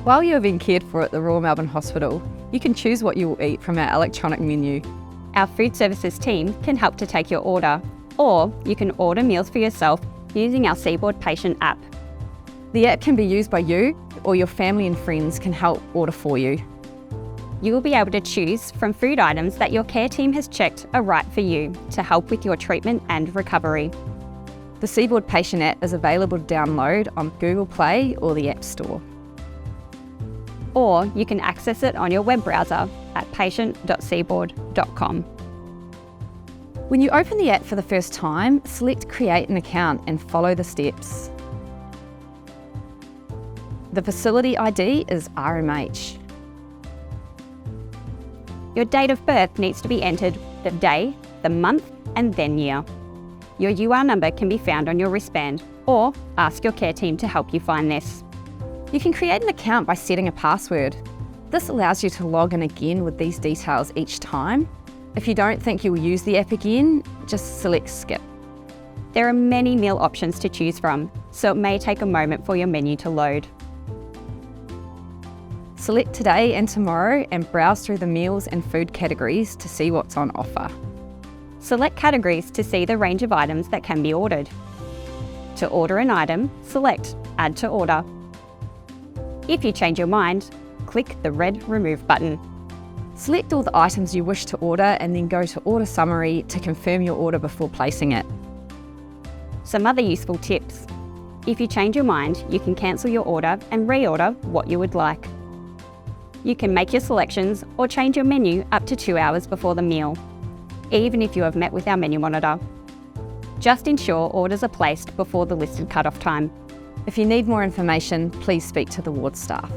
While you are being cared for at the Royal Melbourne Hospital, you can choose what you will eat from our electronic menu. Our food services team can help to take your order, or you can order meals for yourself using our CBORD Patient app. The app can be used by you, or your family and friends can help order for you. You will be able to choose from food items that your care team has checked are right for you to help with your treatment and recovery. The CBORD Patient app is available to download on Google Play or the App Store. Or you can access it on your web browser at patient.cboard.com. When you open the app for the first time, select Create an Account and follow the steps. The facility ID is RMH. Your date of birth needs to be entered, the day, the month, and then year. Your UR number can be found on your wristband, or ask your care team to help you find this. You can create an account by setting a password. This allows you to log in again with these details each time. If you don't think you will use the app again, just select Skip. There are many meal options to choose from, so it may take a moment for your menu to load. Select today and tomorrow and browse through the meals and food categories to see what's on offer. Select categories to see the range of items that can be ordered. To order an item, select Add to Order. If you change your mind, click the red Remove button. Select all the items you wish to order and then go to Order Summary to confirm your order before placing it. Some other useful tips. If you change your mind, you can cancel your order and reorder what you would like. You can make your selections or change your menu up to 2 hours before the meal, even if you have met with our menu monitor. Just ensure orders are placed before the listed cut-off time. If you need more information, please speak to the ward staff.